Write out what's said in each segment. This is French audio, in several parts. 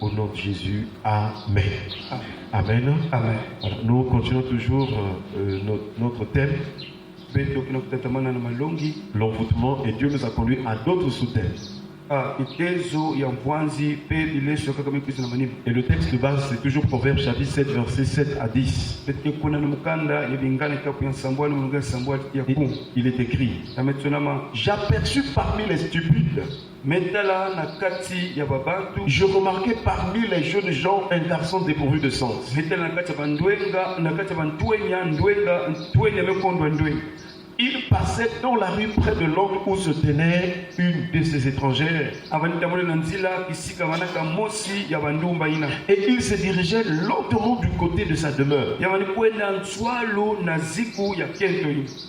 Au nom de Jésus, Amen. Amen. Amen. Voilà, nous continuons toujours notre thème, l'envoûtement, et Dieu nous a conduit à d'autres sous-thèmes. Et le texte de base, c'est toujours Proverbes chapitre 7, versets 7 à 10. Il est écrit: j'aperçus parmi les stupides, je remarquai parmi les jeunes gens un garçon dépourvu de sens. Il passait dans la rue près de l'angle où se tenait une de ces étrangères. Et il se dirigeait lentement du côté de sa demeure.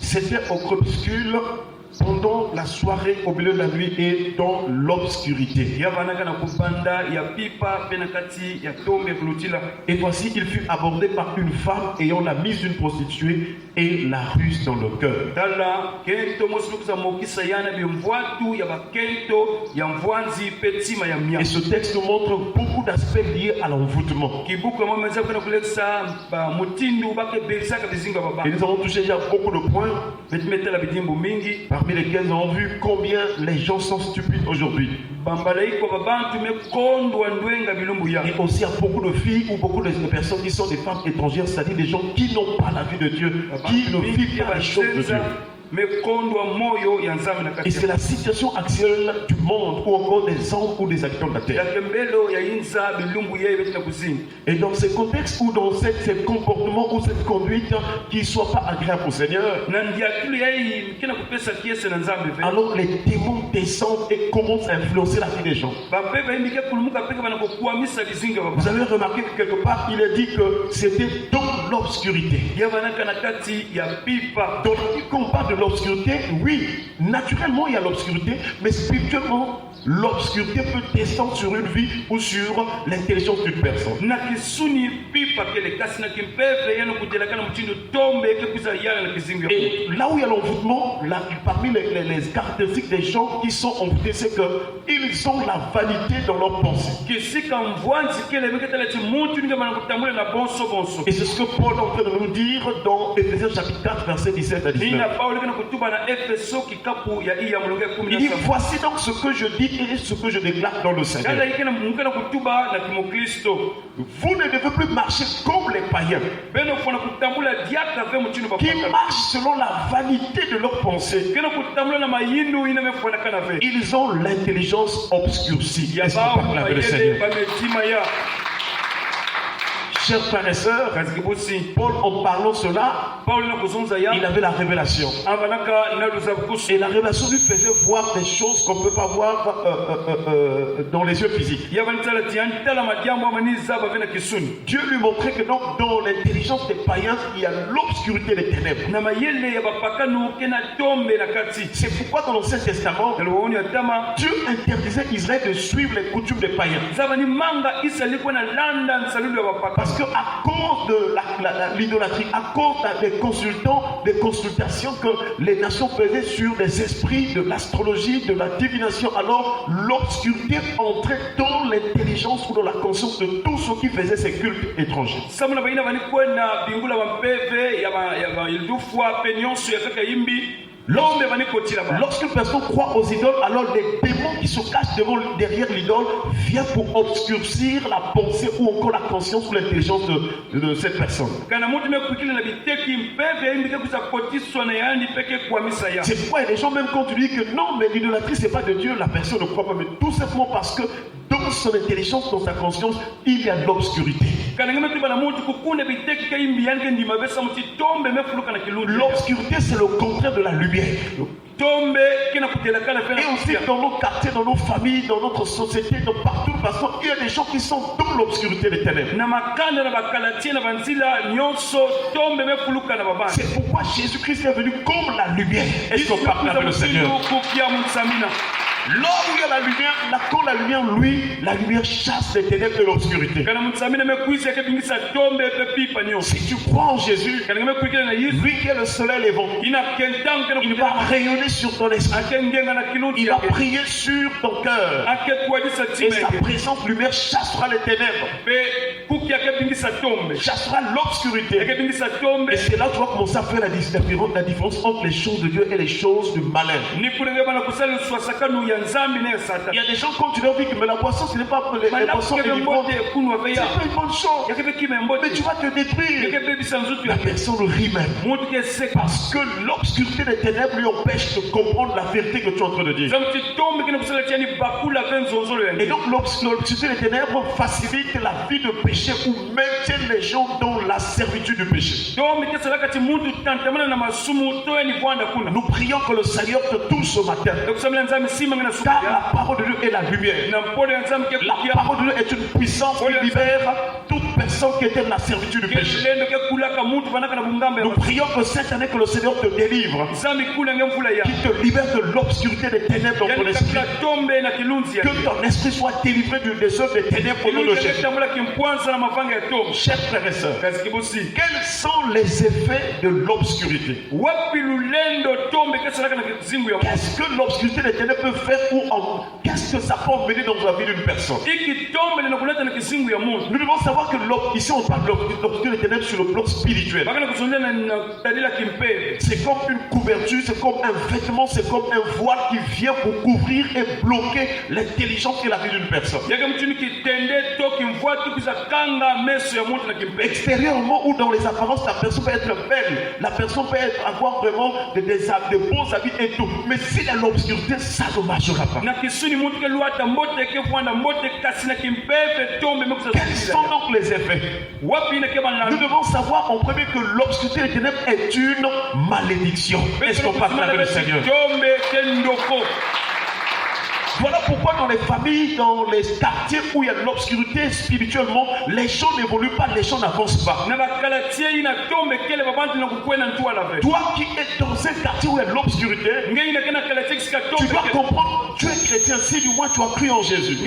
C'était au crépuscule, pendant la soirée, au milieu de la nuit et dans l'obscurité. Et voici, il fut abordé par une femme ayant la mise d'une prostituée et la ruse dans le cœur. Et ce texte nous montre beaucoup d'aspects liés à l'envoûtement. Et nous avons touché déjà beaucoup de points, parmi lesquels nous avons vu combien les gens sont stupides aujourd'hui. Et aussi il y a beaucoup de filles ou beaucoup de personnes qui sont des femmes étrangères, c'est-à-dire des gens qui n'ont pas la vie de Dieu, qui ne vivent pas les choses de Dieu. Et c'est la situation actuelle du monde ou encore des hommes ou des habitants de la terre. Et dans ce contexte ou dans ces comportements ou cette conduite qui ne soit pas agréable au Seigneur, alors les démons descendent et commencent à influencer la vie des gens. Vous avez remarqué que quelque part il est dit que c'était dans l'obscurité. Donc quand on parle de l'obscurité, oui, naturellement il y a l'obscurité, mais spirituellement, l'obscurité peut descendre sur une vie ou sur l'intelligence d'une personne. Et là où il y a l'envoûtement, parmi les caractéristiques des gens qui sont envoûtés, c'est qu'ils ont la vanité dans leur pensée. Et c'est ce que Paul est en train de nous dire dans Ephésiens chapitre 4, verset 17 à 19. Il dit: voici donc ce que je dis et ce que je déclare dans le Seigneur. Vous ne devez plus marcher comme les païens, qui marchent selon la vanité de leurs pensées. Ils ont l'intelligence obscurcie. Est-ce qu'on parle avec le Seigneur? Chers frères et sœurs, Paul, en parlant cela, il avait la révélation. Et la révélation lui faisait voir des choses qu'on ne peut pas voir dans les yeux physiques. Dieu lui montrait que donc, dans l'intelligence des païens, il y a l'obscurité des ténèbres. C'est pourquoi dans l'Ancien Testament, Dieu interdisait Israël de suivre les coutumes des païens. Parce qu'à cause de l'idolâtrie, à cause des consultations que les nations faisaient sur des esprits de l'astrologie, de la divination, alors l'obscurité entrait dans l'intelligence ou dans la conscience de tous ceux qui faisaient ces cultes étrangers. Lorsqu'une personne croit aux idoles, alors les démons qui se cachent derrière l'idole viennent pour obscurcir la pensée ou encore la conscience ou l'intelligence de cette personne. C'est pourquoi il y a des gens même quand tu dis que non, mais l'idolâtrie c'est pas de Dieu, la personne ne croit pas, mais tout simplement parce que dans son intelligence, dans sa conscience, il y a de l'obscurité. L'obscurité c'est le contraire de la lumière. Et aussi dans nos quartiers, dans nos familles, dans notre société, dans partout, parce qu'il y a des gens qui sont dans l'obscurité des ténèbres. C'est pourquoi Jésus-Christ est venu comme la lumière. Est-ce qu'on parle avec le Seigneur? Là où il y a la lumière, maintenant, quand la lumière, lui, la lumière chasse les ténèbres de l'obscurité. Si tu crois en Jésus, lui qui est le soleil levant, il va rayonner sur ton esprit. Il va briller sur ton cœur. Et sa présence lumière chassera les ténèbres. Chassera l'obscurité. Et c'est là que tu vas commencer à faire la différence entre les choses de Dieu et les choses du malin. Il y a des gens quand tu leur dis que mais la boisson ce n'est pas pour les boissons éliminantes. C'est pas une bonne chose. Mais tu vas te détruire. La personne rit même. Parce que l'obscurité des ténèbres lui empêche de comprendre la vérité que tu es en train de dire. Et donc l'obscurité des ténèbres facilite la vie de péché ou maintient les gens dans la servitude du péché. Nous prions que le Seigneur te touche ce matin. Car la parole de Dieu est la lumière. La parole de Dieu est une puissance qui libère toute personne qui était dans la servitude du péché. Nous prions que cette année que le Seigneur te délivre, qu'il te libère de l'obscurité des ténèbres dans ton esprit. Que ton esprit soit délivré des œuvres des ténèbres au nom de Jésus. Chers frères et sœurs, quels sont les effets de l'obscurité? Qu'est-ce que l'obscurité des ténèbres peut faire qu'est-ce que ça peut emmener dans la vie d'une personne? Nous devons savoir que ici on parle de l'obscurité des ténèbres sur le plan spirituel. C'est comme une couverture, c'est comme un vêtement, c'est comme un voile qui vient pour couvrir et bloquer l'intelligence et la vie d'une personne. Extérieurement ou dans les apparences, la personne peut être belle, la personne peut avoir vraiment des bons habits et tout. Mais s'il y a l'obscurité, ça ne marchera pas. Quels sont donc les effets? Nous devons savoir en premier que l'obscurité des ténèbres est une malédiction. Est-ce qu'on parle avec le Seigneur? Voilà pourquoi dans les familles, dans les quartiers où il y a de l'obscurité spirituellement, les gens n'évoluent pas, les gens n'avancent pas. Toi qui es dans un quartier où il y a de l'obscurité, tu dois comprendre, tu es chrétien, si du moins tu as cru en Jésus. Si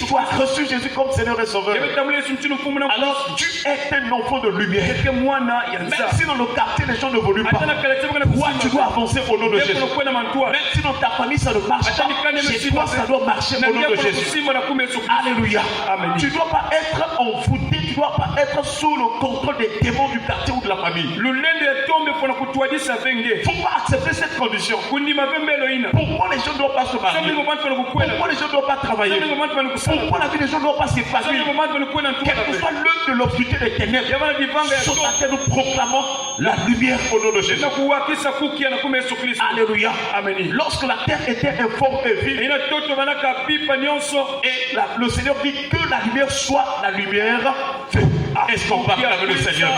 tu as reçu Jésus comme Seigneur et Sauveur, alors tu es un enfant de lumière. Même si dans le quartier les gens n'évoluent pas, toi tu dois avancer au nom de Jésus. Même si dans ta famille ça ne marche pas, chez toi ça doit marcher au nom de Jésus. Alléluia. Amen. Tu ne dois pas être envoûté, tu ne dois pas être sous le contrôle des démons du quartier ou de la famille. Il ne faut pas accepter cette condition. Pourquoi les gens ne doivent pas se marier? Pourquoi les gens ne doivent pas travailler? Pourquoi la vie des gens ne doit pas s'épanouir? Quelle que soit l'œuvre de l'obscurité des ténèbres, ce matin nous proclamons la lumière au nom de Jésus. Alléluia. Amen. Lorsque la terre était informe et vive, et le Seigneur dit que la lumière soit la lumière. Est-ce qu'on parle avec le Seigneur?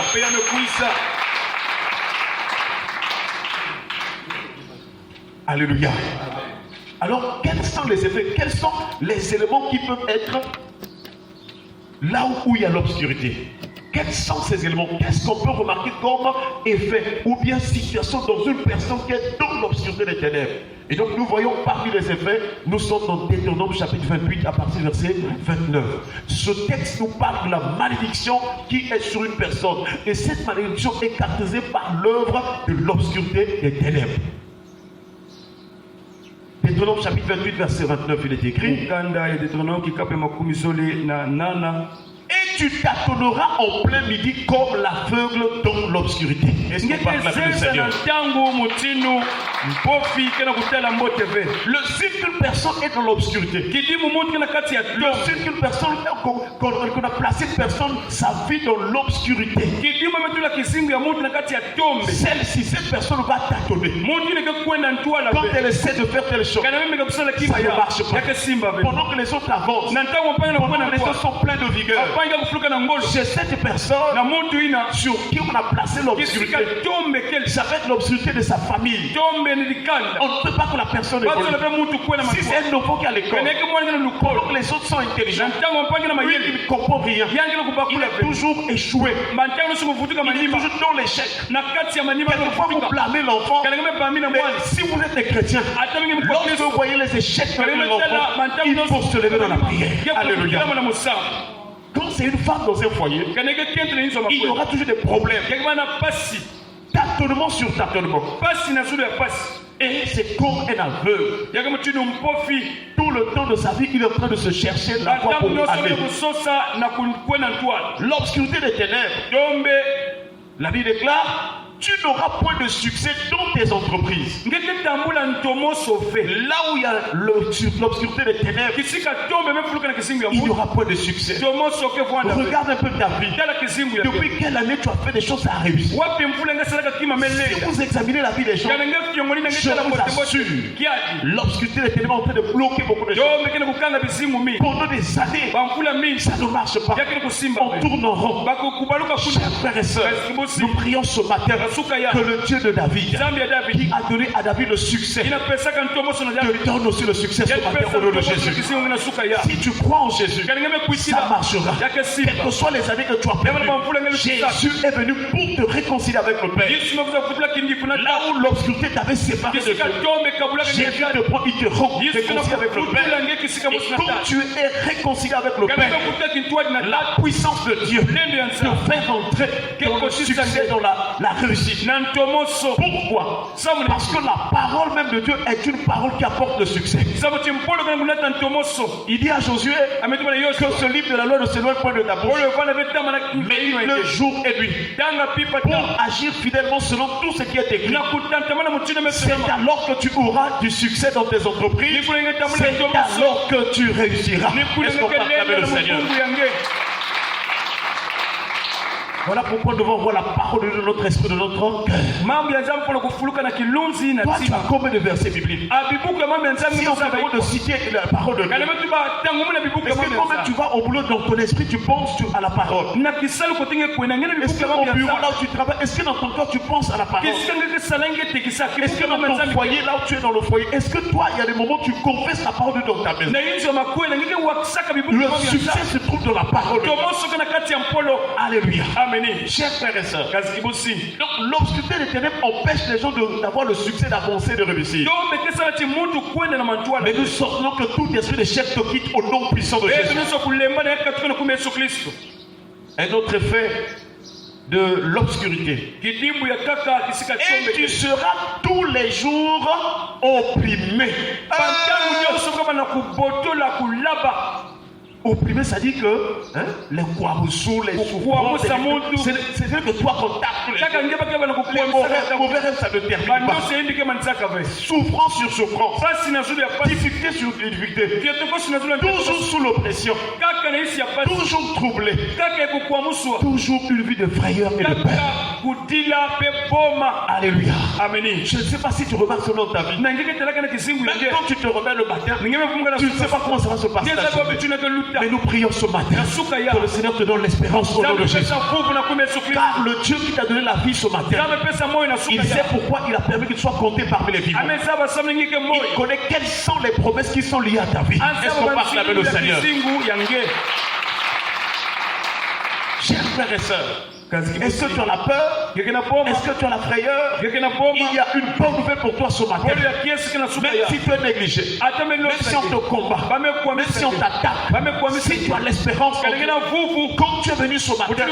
Alléluia. Alors, quels sont les effets? Quels sont les éléments qui peuvent être là où il y a l'obscurité? Quels sont ces éléments? Qu'est-ce qu'on peut remarquer comme effet ou bien situation dans une personne qui est dans l'obscurité des ténèbres? Et donc nous voyons parmi les effets, nous sommes dans Deutéronome chapitre 28 à partir du verset 29. Ce texte nous parle de la malédiction qui est sur une personne. Et cette malédiction est caractérisée par l'œuvre de l'obscurité des ténèbres. Deutéronome chapitre 28 verset 29, il est écrit: et tu tâtonneras en plein midi comme l'aveugle dans l'obscurité. Est-ce qu'on parle avec le Seigneur? Le signe qu'une personne est dans l'obscurité, le signe qu'une personne, qu'on a placé une personne, sa vie dans l'obscurité, celle-ci, cette personne va tâtonner. Quand elle essaie de faire telle chose, ça ne marche pas. Pendant que les autres avancent, pendant que les autres sont pleins de vigueur, c'est cette personne sur qui on a placé l'obscurité. Ça va être l'obscurité de sa famille, On ne peut pas que la personne évolue. Si c'est un enfant qui est à l'école, pendant que les autres sont intelligents, lui, il ne comprend rien. Il est toujours échoué. Il est toujours dans l'échec. Quelquefois, vous blâmez l'enfant. Mais si vous êtes des chrétiens, lorsque vous voyez les échecs de l'enfant, il faut se lever dans la prière. Alléluia. Quand c'est une femme dans un foyer, il y aura toujours des problèmes. Tâtonnement sur tâtonnement. Et c'est comme un aveugle. Tout le temps de sa vie, il est en train de se chercher la voie pour aller. L'obscurité des ténèbres. La Bible déclare, tu n'auras point de succès dans tes entreprises. Là où il y a l'obscurité des ténèbres, il n'y aura point de succès. Regarde un peu ta vie. Depuis quelle année tu as fait des choses à réussir? Si vous examinez la vie des gens, je vous assure, l'obscurité des ténèbres est en train de bloquer beaucoup de choses. Pendant des années, ça ne marche pas. On tourne en rond. Chers frères et sœurs, nous prions ce matin que le Dieu de David, qui a donné à David le succès, te donne aussi le succès ce matin au nom de Jésus. Si tu crois en Jésus, ça marchera. Quelles que soient les années que tu as perdues, Jésus est venu pour te réconcilier avec le Père. Là où l'obscurité t'avait séparé de Dieu, Jésus te prend, il te rend réconcilié avec le Père. Et quand tu es réconcilié avec le Père, la puissance de Dieu te fait rentrer dans le succès, dans la réussite. Pourquoi? Parce que la parole même de Dieu est une parole qui apporte le succès. Il dit à Josué que ce livre de la loi ne s'éloigne point de ta bouche, mais le jour et nuit, pour agir fidèlement selon tout ce qui est écrit. C'est alors que tu auras du succès dans tes entreprises. C'est alors que tu réussiras. Est-ce qu'on peut acclamer le Seigneur? Voilà pourquoi nous devons voir la parole de notre esprit, de notre cœur. Toi, tu as combien de versets bibliques? Si on te de citer la parole de Dieu, est-ce que quand tu vas au boulot dans ton esprit, tu penses à la parole? Est-ce qu'au bureau, là où tu travailles, est-ce que dans ton corps, tu penses à la parole? Est-ce que dans ton foyer, là où tu es dans le foyer, est-ce que toi, il y a des moments où tu confesses la parole de Dieu dans ta maison? Le succès se trouve dans la parole de Dieu. Alléluia. Chers frères et sœurs, donc l'obscurité des ténèbres empêche les gens d'avoir le succès, d'avancer, de réussir. Mais nous sortons que tout esprit d'échec te quitte au nom puissant de Jésus. Un autre effet de l'obscurité. Et tu seras tous les jours opprimé. Opprimé, ça dit que les Kouaroussou, les souffrances, c'est-à-dire que toi, qu'on tape tous les mauvais rêves, ça ne termine pas. Souffrance sur souffrance, difficulté sur difficulté, toujours sous l'oppression, toujours troublé, toujours une vie de frayeur et de peur. Alléluia. Je ne sais pas si tu remarques cela dans ta vie. Même quand tu te remets le matin, tu ne sais pas comment ça va se passer. Mais nous prions ce matin que le Seigneur te donne l'espérance au nom de Jésus. Car le Dieu qui t'a donné la vie ce matin, il sait pourquoi il a permis que tu sois compté parmi les vivants. Il connaît quelles sont les promesses qui sont liées à ta vie. Est-ce qu'on peut acclamer le Seigneur? Chers frères et sœurs, est-ce que tu as la peur? Est-ce que tu as la frayeur? Il y a une bonne nouvelle pour toi ce matin. Même si tu es négligé, même si on te combat, même si on t'attaque, si tu as l'espérance, quand tu es venu ce matin,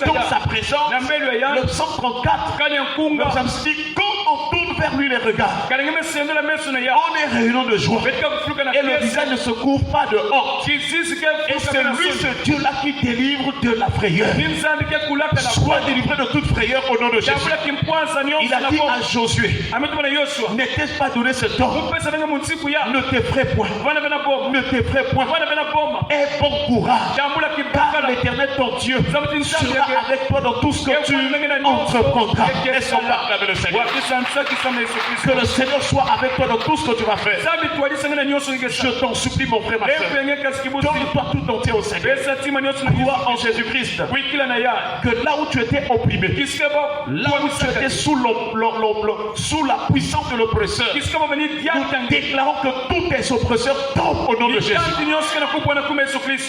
dans sa présence, le psaume 34, le psaume dit, quand on tourne vers lui les regards, on est réunis de joie. Et le visage ne se couvre pas de honte. Et c'est lui, ce Dieu-là, qui délivre de la frayeur. Sois délivré de toute frayeur au nom de Jésus. Il a dit à Josué, n'était-ce pas donné ce temps? Ne t'effraie point. Ne t'effraie point. Aie bon courage. Car l'Éternel ton Dieu sera avec toi dans tout ce que tu entreprendras. Est-ce qu'on peut acclamer le Seigneur? Que le Seigneur soit avec toi dans tout ce que tu vas faire. Je t'en supplie, mon frère, ma soeur. Donne-toi tout entier au Seigneur. Crois en Jésus-Christ. Que là où tu étais opprimé, là où tu étais sous la puissance de l'oppresseur, nous déclarons que tous tes oppresseurs tombent au nom de Jésus.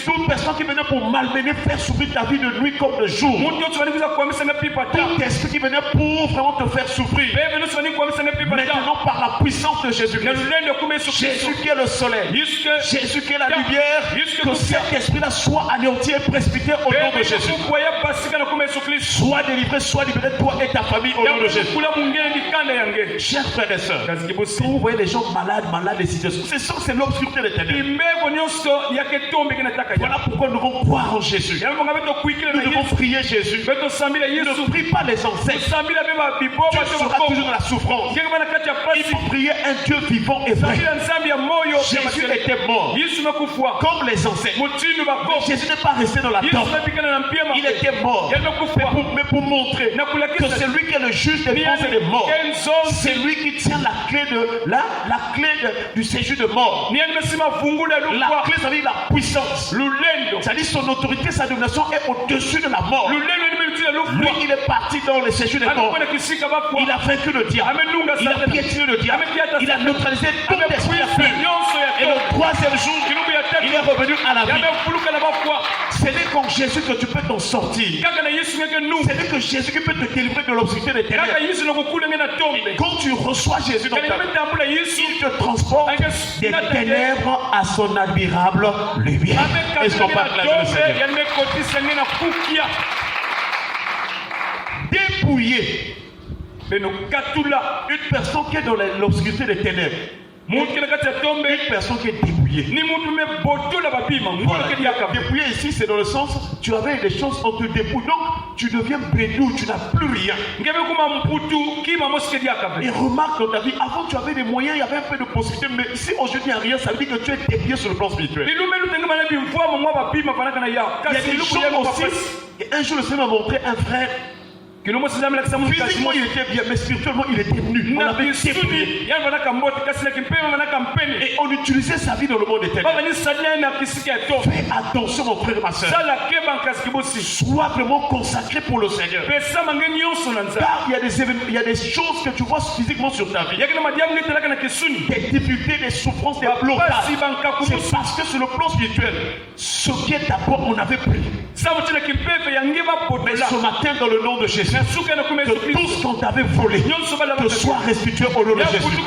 Toute personne qui venait pour malmener, faire souffrir ta vie de nuit comme de jour. Tout esprit qui venait pour vraiment te faire souffrir. Maintenant par la puissance de Jésus-Christ. Jésus qui est le soleil. Jésus qui est la lumière. Que cet esprit-là soit anéanti et précipité au nom de Jésus. Sois délivré, sois libéré, toi et ta famille au nom de Jésus. Chers frères et sœurs, quand vous voyez les gens malades, des situations, c'est l'obscurité des ténèbres. Voilà pourquoi nous devons croire en Jésus. Nous devons prier Jésus. Ne prie pas les ancêtres. Tu seras toujours dans la souffrance. Il faut prier un Dieu vivant et vrai. Jésus était mort comme les ancêtres. Jésus n'est pas resté dans la tombe. Il était mort. Mais pour montrer que c'est lui qui est le juge des vivants et des morts. C'est lui qui tient la clé du séjour de mort. La clé, ça veut dire la puissance. Ça veut dire son autorité, sa domination est au-dessus de la mort. Lui, il est parti dans le séjour des morts. Il a vaincu le diable. Il a piétiné le diable. Il a neutralisé tout l'esprit impur. Et le troisième jour, il est revenu à la vie. Ce n'est qu'en Jésus que tu peux t'en sortir. C'est n'est que Jésus qui peut te délivrer de l'obscurité des ténèbres. Quand tu reçois Jésus dans ta vie, il te transporte des ténèbres à son admirable lumière. Est-ce qu'on parle de la Seigneur? Dépouillé. Une personne qui est dans l'obscurité des ténèbres. Une personne qui est dépouillée. Voilà. Dépouillé ici, c'est dans le sens, tu avais des choses, on te dépouille. Donc, tu deviens bédou, tu n'as plus rien. Et remarque dans ta vie, avant tu avais des moyens, il y avait un peu de possibilités, mais si aujourd'hui il n'y a rien, ça veut dire que tu es dépouillé sur le plan spirituel. Il y a des choses aussi, et un jour le Seigneur m'a montré un frère. Physiquement il était bien, mais spirituellement il était nu. On l'avait dépouillé. Et on utilisait sa vie dans le monde éternel. Fais attention mon frère et ma soeur. Sois vraiment consacré pour le Seigneur. Car il y a des choses que tu vois physiquement sur ta vie. Des difficultés, des souffrances, des blocages. C'est parce que sur le plan spirituel, ce qui est d'abord on avait pris. Mais ce matin dans le nom de Jésus, que tout ce qu'on t'avait volé te soit restitué au nom de Jésus.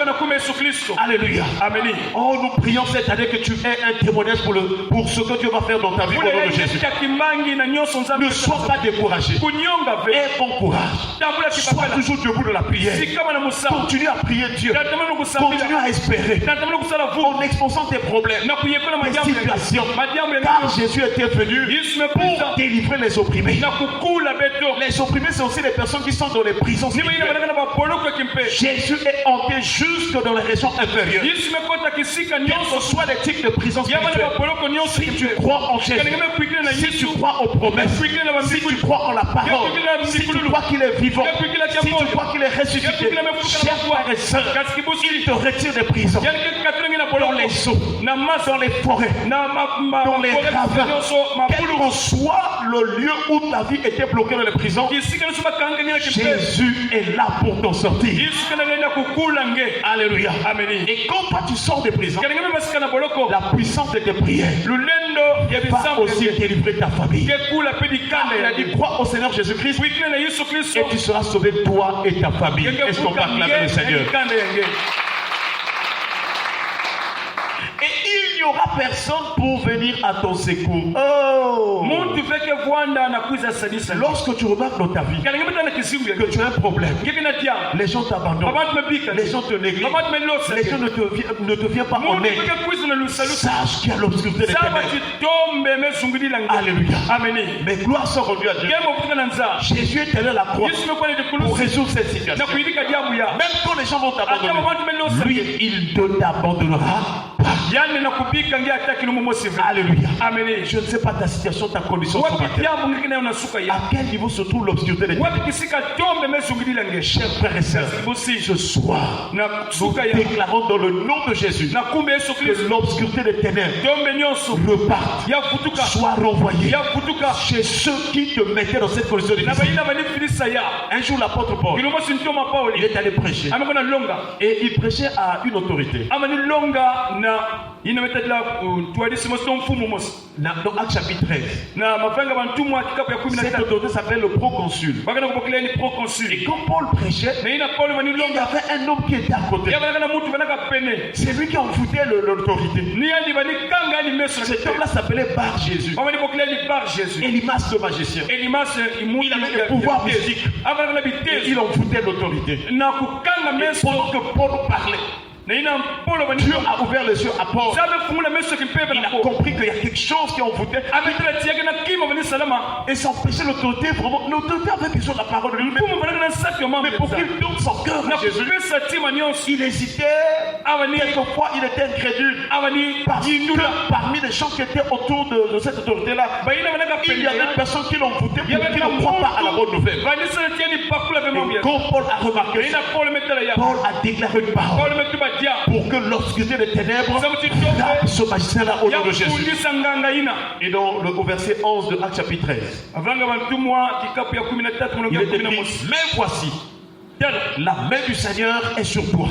Alléluia. Amen. Oh, nous prions cette année que tu aies un témoignage pour ce que Dieu va faire dans ta vie au nom de Jésus. Ne sois pas découragé. Aie bon courage. Sois toujours debout de la prière. Continue à prier Dieu. Continue à espérer. En exposant tes problèmes, tes situations. Car Jésus était venu pour délivrer les opprimés. Les opprimés, c'est aussi les personnes qui sont dans les prisons. Jésus est entré jusque dans les régions inférieures. Quels que soient les types de prisons spirituelles, si tu crois en Jésus, si tu crois aux promesses, si tu crois en la parole, si tu crois qu'il est vivant, si tu crois qu'il est ressuscité, chers frères et sœurs, il te retire des prisons, dans les eaux, dans les forêts, dans les ravins, quel que soit le lieu où ta vie était bloquée dans les prisons. Jésus est là pour t'en sortir. Alléluia. Et quand toi tu sors des prisons, la puissance de tes prières va aussi délivrer ta famille. Il a dit crois au Seigneur Jésus-Christ et tu seras sauvé toi et ta famille. Est-ce qu'on va acclamer le Seigneur? Et il n'y aura personne pour venir à ton secours. Oh! Lorsque tu remarques dans ta vie que tu as un problème, les gens t'abandonnent, les gens te négligent, les gens ne te viennent pas en aide, sache qu'il y a l'obscurité des ténèbres. Alléluia. Mais gloire soit rendue à Dieu. Jésus est allé à la croix pour résoudre cette situation. Même quand les gens vont t'abandonner, lui, il ne t'abandonnera pas. Alléluia. Je ne sais pas ta situation, ta condition ce matin? À quel niveau se trouve l'obscurité des ténèbres? Chers frères et sœurs, ce soir, nous déclarons dans le nom de Jésus que l'obscurité des ténèbres reparte, soit renvoyée chez ceux qui te mettaient dans cette condition de difficile. Un jour, l'apôtre Paul, il est allé prêcher et il prêchait à une autorité. Dans Actes chapitre 13, cette autorité s'appelle le proconsul. Et quand Paul prêchait, il y avait un homme qui était à côté. C'est lui qui envoûtait l'autorité. Cet homme-là s'appelait Bar Jésus. Elimas le magicien. Il avait le pouvoir mystique. Et il envoûtait l'autorité. Et pendant que Paul parlait, Dieu a ouvert les yeux à Paul. Il a compris qu'il y a quelque chose qui envoûtait. Et ça empêchait l'autorité. Vraiment, l'autorité avait besoin de la parole de lui. Mais pour qu'il donne son cœur à Jésus, il hésitait. Quelquefois, il était incrédule. Parmi les gens qui étaient autour de cette autorité-là, il y avait des personnes qui l'envoûtaient pour qu'ils ne croient pas à la bonne nouvelle. Et quand Paul a remarqué, Paul a déclaré une parole pour que l'obscurité des ténèbres frappe ce magicien-là au nom de Jésus. Et dans au verset 11 de Actes chapitre 13, il est écrit, mais voici, la main du Seigneur est sur toi.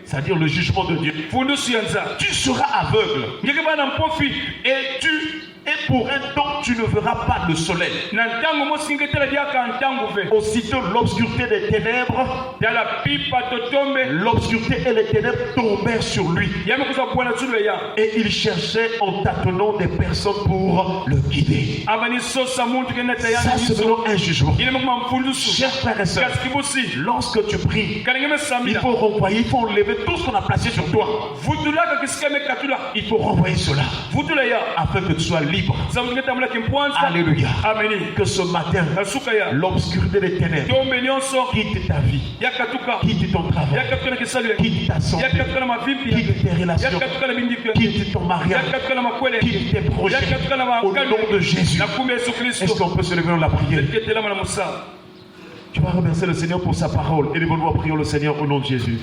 C'est-à-dire le jugement de Dieu. Tu seras aveugle. Et pour un temps, tu ne verras pas le soleil. Aussitôt, l'obscurité des ténèbres, l'obscurité et les ténèbres tombèrent sur lui. Et il cherchait en tâtonnant des personnes pour le guider. Ça, c'est vraiment un jugement. Chers frères et sœurs, lorsque tu pries, il faut renvoyer, il faut enlever tout ce qu'on a placé sur toi. Il faut renvoyer cela afin que tu sois libre. Alléluia. Que ce matin, l'obscurité des ténèbres quitte ta vie, quitte ton travail, quitte ta santé, quitte tes relations, quitte ton mariage, quitte tes projets. Au nom de Jésus, est-ce qu'on peut se lever dans la prière? Tu vas remercier le Seigneur pour sa parole. Et les bonnes voix, prions le Seigneur au nom de Jésus.